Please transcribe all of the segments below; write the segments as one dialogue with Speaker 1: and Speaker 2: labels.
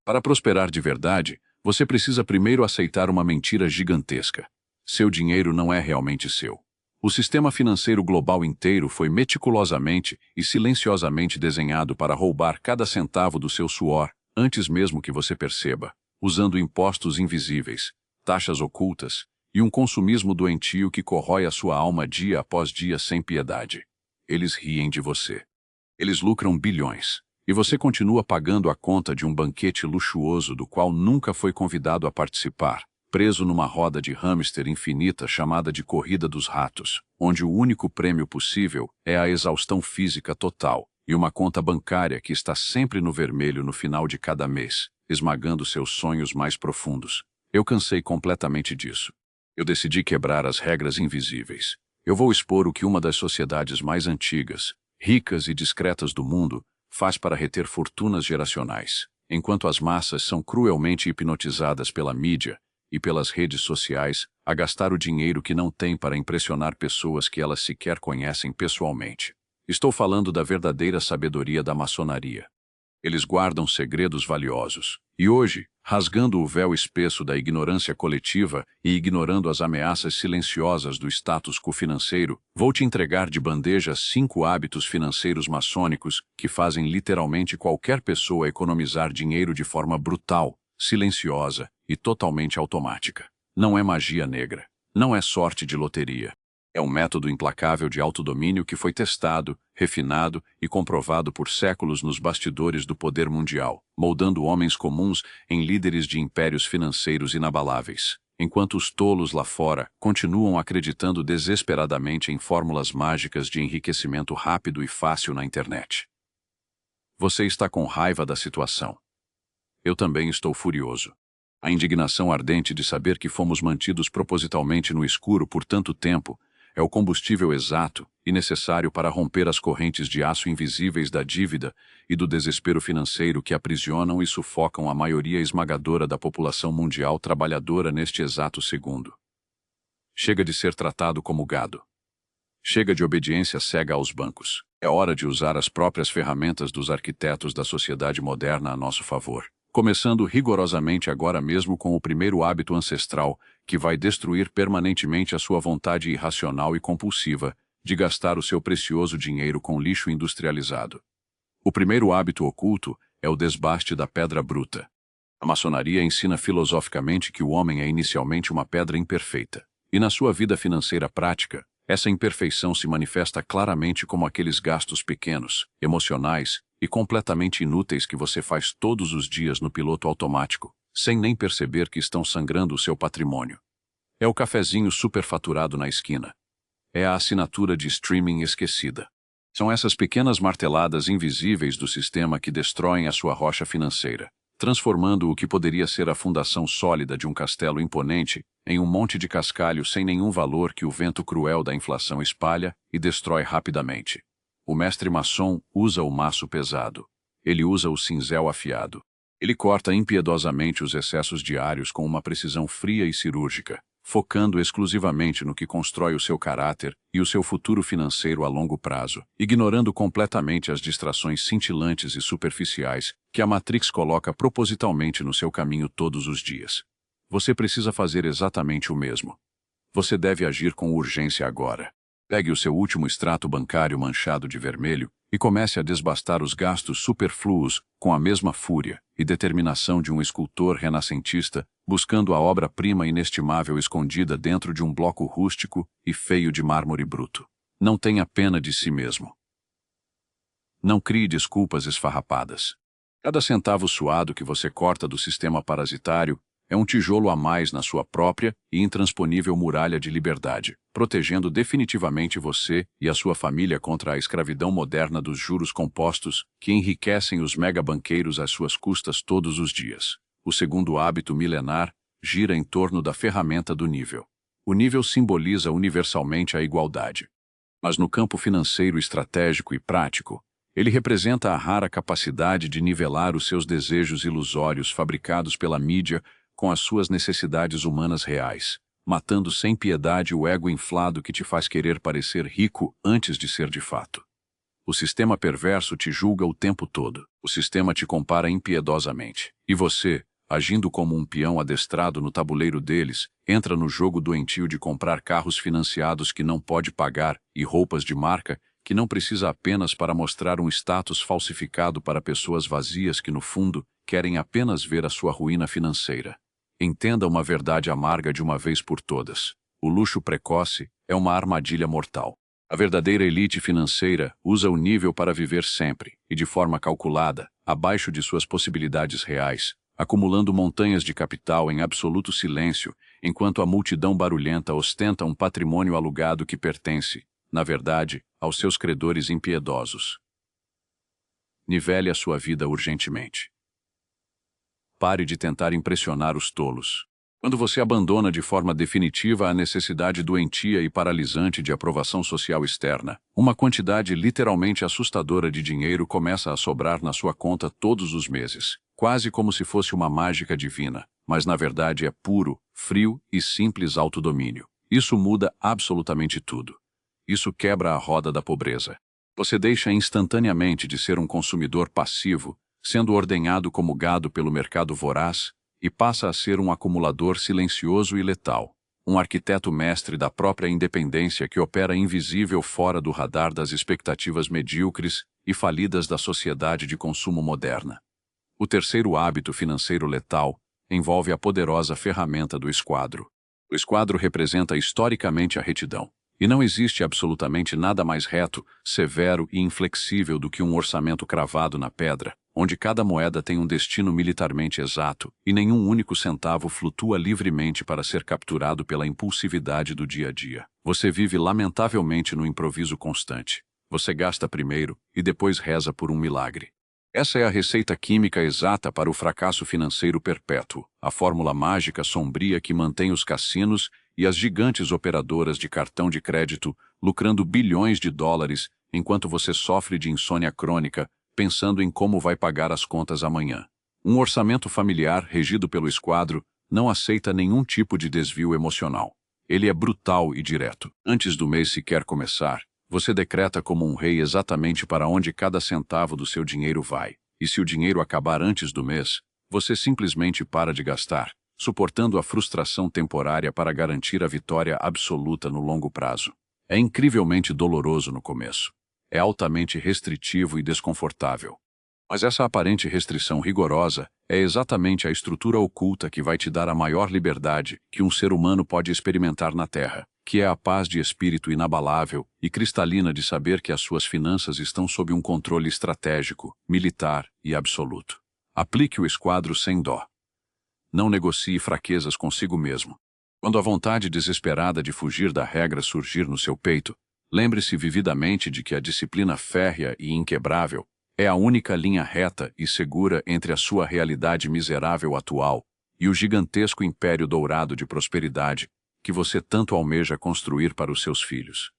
Speaker 1: Para prosperar de verdade, você precisa primeiro aceitar uma mentira gigantesca. Seu dinheiro não é realmente seu. O sistema financeiro global inteiro foi meticulosamente e silenciosamente desenhado para roubar cada centavo do seu suor, antes mesmo que você perceba, usando impostos invisíveis, taxas ocultas e um consumismo doentio que corrói a sua alma dia após dia sem piedade. Eles riem de você. Eles lucram bilhões. E você continua pagando a conta de um banquete luxuoso do qual nunca foi convidado a participar, preso numa roda de hamster infinita chamada de corrida dos ratos, onde o único prêmio possível é a exaustão física total e uma conta bancária que está sempre no vermelho no final de cada mês, esmagando seus sonhos mais profundos. Eu cansei completamente disso. Eu decidi quebrar as regras invisíveis. Eu vou expor o que uma das sociedades mais antigas, ricas e discretas do mundo faz para reter fortunas geracionais, enquanto as massas são cruelmente hipnotizadas pela mídia e pelas redes sociais a gastar o dinheiro que não têm para impressionar pessoas que elas sequer conhecem pessoalmente. Estou falando da verdadeira sabedoria da maçonaria. Eles guardam segredos valiosos. E hoje, rasgando o véu espesso da ignorância coletiva e ignorando as ameaças silenciosas do status quo financeiro, vou te entregar de bandeja 5 hábitos financeiros maçônicos que fazem literalmente qualquer pessoa economizar dinheiro de forma brutal, silenciosa e totalmente automática. Não é magia negra. Não é sorte de loteria. É um método implacável de autodomínio que foi testado, refinado e comprovado por séculos nos bastidores do poder mundial, moldando homens comuns em líderes de impérios financeiros inabaláveis, enquanto os tolos lá fora continuam acreditando desesperadamente em fórmulas mágicas de enriquecimento rápido e fácil na internet. Você está com raiva da situação. Eu também estou furioso. A indignação ardente de saber que fomos mantidos propositalmente no escuro por tanto tempo é o combustível exato e necessário para romper as correntes de aço invisíveis da dívida e do desespero financeiro que aprisionam e sufocam a maioria esmagadora da população mundial trabalhadora neste exato segundo. Chega de ser tratado como gado. Chega de obediência cega aos bancos. É hora de usar as próprias ferramentas dos arquitetos da sociedade moderna a nosso favor. Começando rigorosamente agora mesmo com o primeiro hábito ancestral, que vai destruir permanentemente a sua vontade irracional e compulsiva de gastar o seu precioso dinheiro com lixo industrializado. O primeiro hábito oculto é o desbaste da pedra bruta. A maçonaria ensina filosoficamente que o homem é inicialmente uma pedra imperfeita, e na sua vida financeira prática, essa imperfeição se manifesta claramente como aqueles gastos pequenos, emocionais e completamente inúteis que você faz todos os dias no piloto automático, sem nem perceber que estão sangrando o seu patrimônio. É o cafezinho superfaturado na esquina. É a assinatura de streaming esquecida. São essas pequenas marteladas invisíveis do sistema que destroem a sua rocha financeira, transformando o que poderia ser a fundação sólida de um castelo imponente em um monte de cascalho sem nenhum valor que o vento cruel da inflação espalha e destrói rapidamente. O mestre maçom usa o maço pesado. Ele usa o cinzel afiado. Ele corta impiedosamente os excessos diários com uma precisão fria e cirúrgica, focando exclusivamente no que constrói o seu caráter e o seu futuro financeiro a longo prazo, ignorando completamente as distrações cintilantes e superficiais que a Matrix coloca propositalmente no seu caminho todos os dias. Você precisa fazer exatamente o mesmo. Você deve agir com urgência agora. Pegue o seu último extrato bancário manchado de vermelho e comece a desbastar os gastos superfluos com a mesma fúria e determinação de um escultor renascentista buscando a obra-prima inestimável escondida dentro de um bloco rústico e feio de mármore bruto. Não tenha pena de si mesmo. Não crie desculpas esfarrapadas. Cada centavo suado que você corta do sistema parasitário é um tijolo a mais na sua própria e intransponível muralha de liberdade, protegendo definitivamente você e a sua família contra a escravidão moderna dos juros compostos que enriquecem os megabanqueiros às suas custas todos os dias. O segundo hábito milenar gira em torno da ferramenta do nível. O nível simboliza universalmente a igualdade. Mas no campo financeiro estratégico e prático, ele representa a rara capacidade de nivelar os seus desejos ilusórios fabricados pela mídia com as suas necessidades humanas reais, matando sem piedade o ego inflado que te faz querer parecer rico antes de ser de fato. O sistema perverso te julga o tempo todo. O sistema te compara impiedosamente. E você, agindo como um peão adestrado no tabuleiro deles, entra no jogo doentio de comprar carros financiados que não pode pagar e roupas de marca que não precisa apenas para mostrar um status falsificado para pessoas vazias que, no fundo, querem apenas ver a sua ruína financeira. Entenda uma verdade amarga de uma vez por todas. O luxo precoce é uma armadilha mortal. A verdadeira elite financeira usa o nível para viver sempre, e de forma calculada, abaixo de suas possibilidades reais, acumulando montanhas de capital em absoluto silêncio, enquanto a multidão barulhenta ostenta um patrimônio alugado que pertence, na verdade, aos seus credores impiedosos. Nivele a sua vida urgentemente. Pare de tentar impressionar os tolos. Quando você abandona de forma definitiva a necessidade doentia e paralisante de aprovação social externa, uma quantidade literalmente assustadora de dinheiro começa a sobrar na sua conta todos os meses, quase como se fosse uma mágica divina, mas na verdade é puro, frio e simples autodomínio. Isso muda absolutamente tudo. Isso quebra a roda da pobreza. Você deixa instantaneamente de ser um consumidor passivo, sendo ordenhado como gado pelo mercado voraz, e passa a ser um acumulador silencioso e letal, um arquiteto mestre da própria independência que opera invisível fora do radar das expectativas medíocres e falidas da sociedade de consumo moderna. O terceiro hábito financeiro letal envolve a poderosa ferramenta do esquadro. O esquadro representa historicamente a retidão. E não existe absolutamente nada mais reto, severo e inflexível do que um orçamento cravado na pedra, onde cada moeda tem um destino militarmente exato e nenhum único centavo flutua livremente para ser capturado pela impulsividade do dia a dia. Você vive lamentavelmente no improviso constante. Você gasta primeiro e depois reza por um milagre. Essa é a receita química exata para o fracasso financeiro perpétuo, a fórmula mágica sombria que mantém os cassinos e as gigantes operadoras de cartão de crédito lucrando bilhões de dólares enquanto você sofre de insônia crônica, pensando em como vai pagar as contas amanhã. Um orçamento familiar regido pelo esquadro não aceita nenhum tipo de desvio emocional. Ele é brutal e direto. Antes do mês sequer começar, você decreta como um rei exatamente para onde cada centavo do seu dinheiro vai. E se o dinheiro acabar antes do mês, você simplesmente para de gastar, suportando a frustração temporária para garantir a vitória absoluta no longo prazo. É incrivelmente doloroso no começo. É altamente restritivo e desconfortável. Mas essa aparente restrição rigorosa é exatamente a estrutura oculta que vai te dar a maior liberdade que um ser humano pode experimentar na Terra, que é a paz de espírito inabalável e cristalina de saber que as suas finanças estão sob um controle estratégico, militar e absoluto. Aplique o esquadro sem dó. Não negocie fraquezas consigo mesmo. Quando a vontade desesperada de fugir da regra surgir no seu peito, lembre-se vividamente de que a disciplina férrea e inquebrável é a única linha reta e segura entre a sua realidade miserável atual e o gigantesco império dourado de prosperidade que você tanto almeja construir para os seus filhos.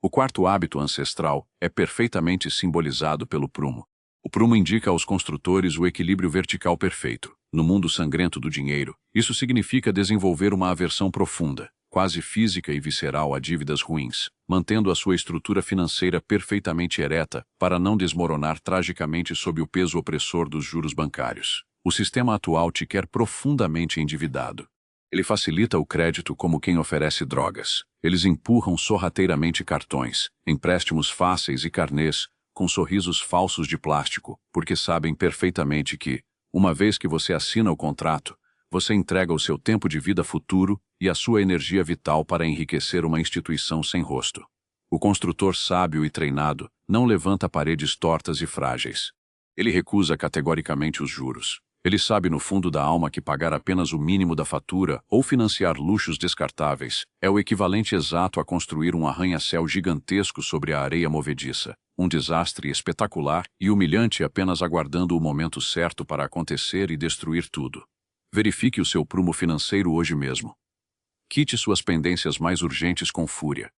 Speaker 1: O quarto hábito ancestral é perfeitamente simbolizado pelo prumo. O prumo indica aos construtores o equilíbrio vertical perfeito. No mundo sangrento do dinheiro, isso significa desenvolver uma aversão profunda, quase física e visceral a dívidas ruins, mantendo a sua estrutura financeira perfeitamente ereta para não desmoronar tragicamente sob o peso opressor dos juros bancários. O sistema atual te quer profundamente endividado. Ele facilita o crédito como quem oferece drogas. Eles empurram sorrateiramente cartões, empréstimos fáceis e carnês, com sorrisos falsos de plástico, porque sabem perfeitamente que, uma vez que você assina o contrato, você entrega o seu tempo de vida futuro e a sua energia vital para enriquecer uma instituição sem rosto. O construtor sábio e treinado não levanta paredes tortas e frágeis. Ele recusa categoricamente os juros. Ele sabe no fundo da alma que pagar apenas o mínimo da fatura ou financiar luxos descartáveis é o equivalente exato a construir um arranha-céu gigantesco sobre a areia movediça, um desastre espetacular e humilhante apenas aguardando o momento certo para acontecer e destruir tudo. Verifique o seu prumo financeiro hoje mesmo. Quite suas pendências mais urgentes com fúria.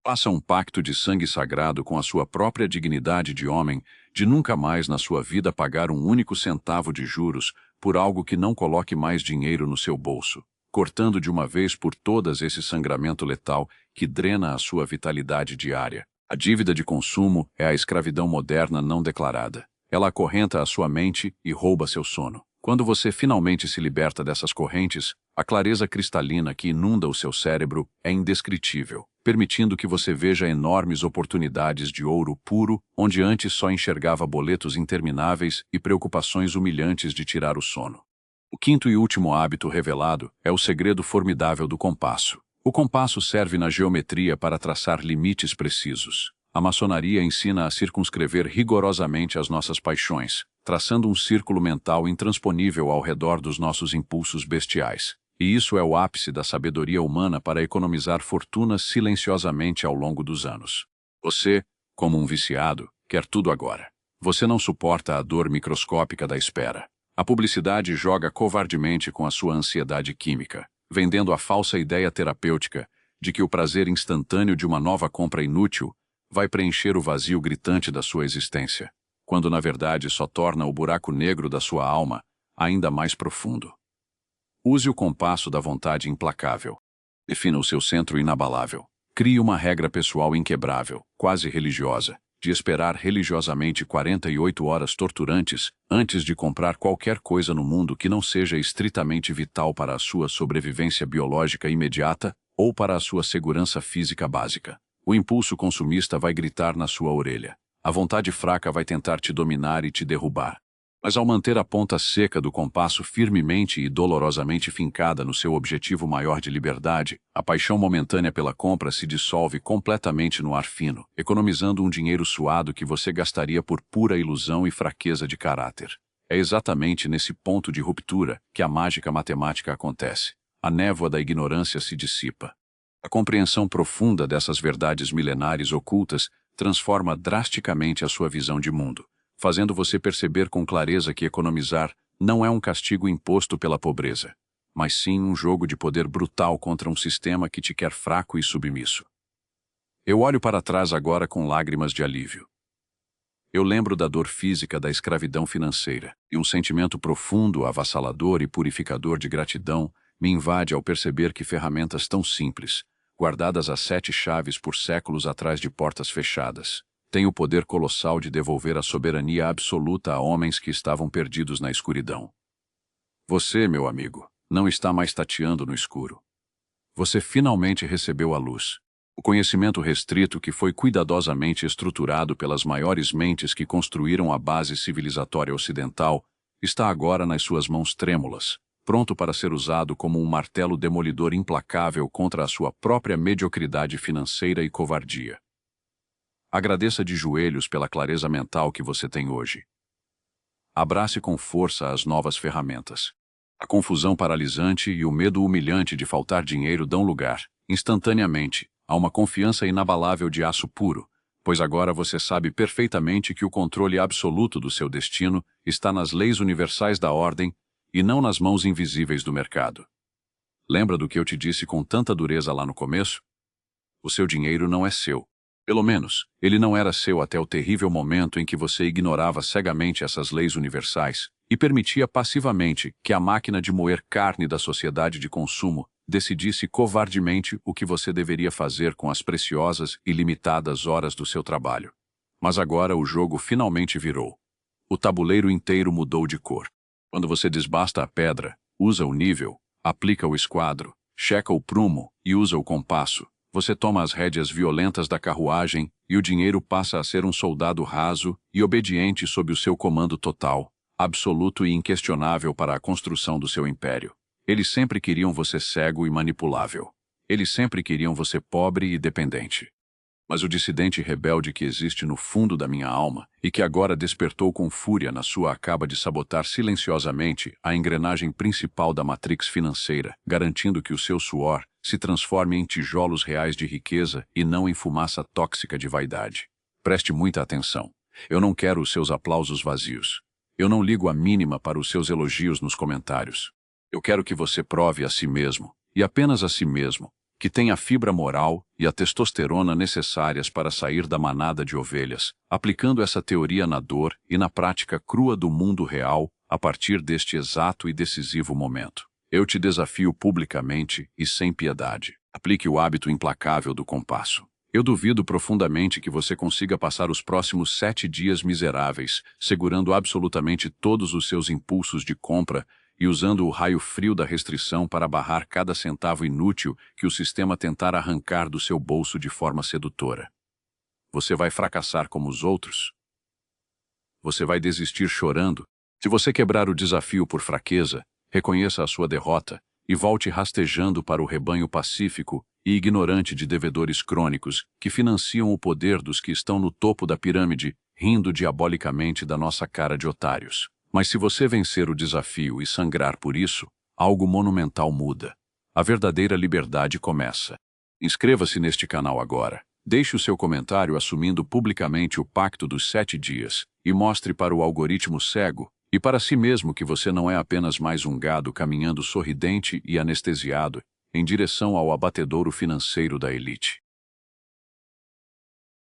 Speaker 1: Faça um pacto de sangue sagrado com a sua própria dignidade de homem, de nunca mais na sua vida pagar um único centavo de juros por algo que não coloque mais dinheiro no seu bolso, cortando de uma vez por todas esse sangramento letal que drena a sua vitalidade diária. A dívida de consumo é a escravidão moderna não declarada. Ela acorrenta a sua mente e rouba seu sono. Quando você finalmente se liberta dessas correntes, a clareza cristalina que inunda o seu cérebro é indescritível, permitindo que você veja enormes oportunidades de ouro puro, onde antes só enxergava boletos intermináveis e preocupações humilhantes de tirar o sono. O quinto e último hábito revelado é o segredo formidável do compasso. O compasso serve na geometria para traçar limites precisos. A maçonaria ensina a circunscrever rigorosamente as nossas paixões, traçando um círculo mental intransponível ao redor dos nossos impulsos bestiais. E isso é o ápice da sabedoria humana para economizar fortunas silenciosamente ao longo dos anos. Você, como um viciado, quer tudo agora. Você não suporta a dor microscópica da espera. A publicidade joga covardemente com a sua ansiedade química, vendendo a falsa ideia terapêutica de que o prazer instantâneo de uma nova compra inútil vai preencher o vazio gritante da sua existência, quando na verdade só torna o buraco negro da sua alma ainda mais profundo. Use o compasso da vontade implacável. Defina o seu centro inabalável. Crie uma regra pessoal inquebrável, quase religiosa, de esperar religiosamente 48 horas torturantes antes de comprar qualquer coisa no mundo que não seja estritamente vital para a sua sobrevivência biológica imediata ou para a sua segurança física básica. O impulso consumista vai gritar na sua orelha. A vontade fraca vai tentar te dominar e te derrubar. Mas ao manter a ponta seca do compasso firmemente e dolorosamente fincada no seu objetivo maior de liberdade, a paixão momentânea pela compra se dissolve completamente no ar fino, economizando um dinheiro suado que você gastaria por pura ilusão e fraqueza de caráter. É exatamente nesse ponto de ruptura que a mágica matemática acontece. A névoa da ignorância se dissipa. A compreensão profunda dessas verdades milenares ocultas transforma drasticamente a sua visão de mundo, fazendo você perceber com clareza que economizar não é um castigo imposto pela pobreza, mas sim um jogo de poder brutal contra um sistema que te quer fraco e submisso. Eu olho para trás agora com lágrimas de alívio. Eu lembro da dor física da escravidão financeira, e um sentimento profundo, avassalador e purificador de gratidão me invade ao perceber que ferramentas tão simples, guardadas a 7 chaves por séculos atrás de portas fechadas, tem o poder colossal de devolver a soberania absoluta a homens que estavam perdidos na escuridão. Você, meu amigo, não está mais tateando no escuro. Você finalmente recebeu a luz. O conhecimento restrito que foi cuidadosamente estruturado pelas maiores mentes que construíram a base civilizatória ocidental está agora nas suas mãos trêmulas, pronto para ser usado como um martelo demolidor implacável contra a sua própria mediocridade financeira e covardia. Agradeça de joelhos pela clareza mental que você tem hoje. Abrace com força as novas ferramentas. A confusão paralisante e o medo humilhante de faltar dinheiro dão lugar, instantaneamente, a uma confiança inabalável de aço puro, pois agora você sabe perfeitamente que o controle absoluto do seu destino está nas leis universais da ordem e não nas mãos invisíveis do mercado. Lembra do que eu te disse com tanta dureza lá no começo? O seu dinheiro não é seu. Pelo menos, ele não era seu até o terrível momento em que você ignorava cegamente essas leis universais e permitia passivamente que a máquina de moer carne da sociedade de consumo decidisse covardemente o que você deveria fazer com as preciosas e limitadas horas do seu trabalho. Mas agora o jogo finalmente virou. O tabuleiro inteiro mudou de cor. Quando você desbasta a pedra, usa o nível, aplica o esquadro, checa o prumo e usa o compasso, você toma as rédeas violentas da carruagem e o dinheiro passa a ser um soldado raso e obediente sob o seu comando total, absoluto e inquestionável para a construção do seu império. Eles sempre queriam você cego e manipulável. Eles sempre queriam você pobre e dependente. Mas o dissidente rebelde que existe no fundo da minha alma e que agora despertou com fúria na sua acaba de sabotar silenciosamente a engrenagem principal da matrix financeira, garantindo que o seu suor se transforme em tijolos reais de riqueza e não em fumaça tóxica de vaidade. Preste muita atenção. Eu não quero os seus aplausos vazios. Eu não ligo a mínima para os seus elogios nos comentários. Eu quero que você prove a si mesmo, e apenas a si mesmo, que tem a fibra moral e a testosterona necessárias para sair da manada de ovelhas, aplicando essa teoria na dor e na prática crua do mundo real a partir deste exato e decisivo momento. Eu te desafio publicamente e sem piedade. Aplique o hábito implacável do compasso. Eu duvido profundamente que você consiga passar os próximos 7 dias miseráveis, segurando absolutamente todos os seus impulsos de compra e usando o raio frio da restrição para barrar cada centavo inútil que o sistema tentar arrancar do seu bolso de forma sedutora. Você vai fracassar como os outros? Você vai desistir chorando? Se você quebrar o desafio por fraqueza, reconheça a sua derrota e volte rastejando para o rebanho pacífico e ignorante de devedores crônicos que financiam o poder dos que estão no topo da pirâmide, rindo diabolicamente da nossa cara de otários. Mas se você vencer o desafio e sangrar por isso, algo monumental muda. A verdadeira liberdade começa. Inscreva-se neste canal agora. Deixe o seu comentário assumindo publicamente o pacto dos 7 dias e mostre para o algoritmo cego e para si mesmo que você não é apenas mais um gado caminhando sorridente e anestesiado em direção ao abatedouro financeiro da elite.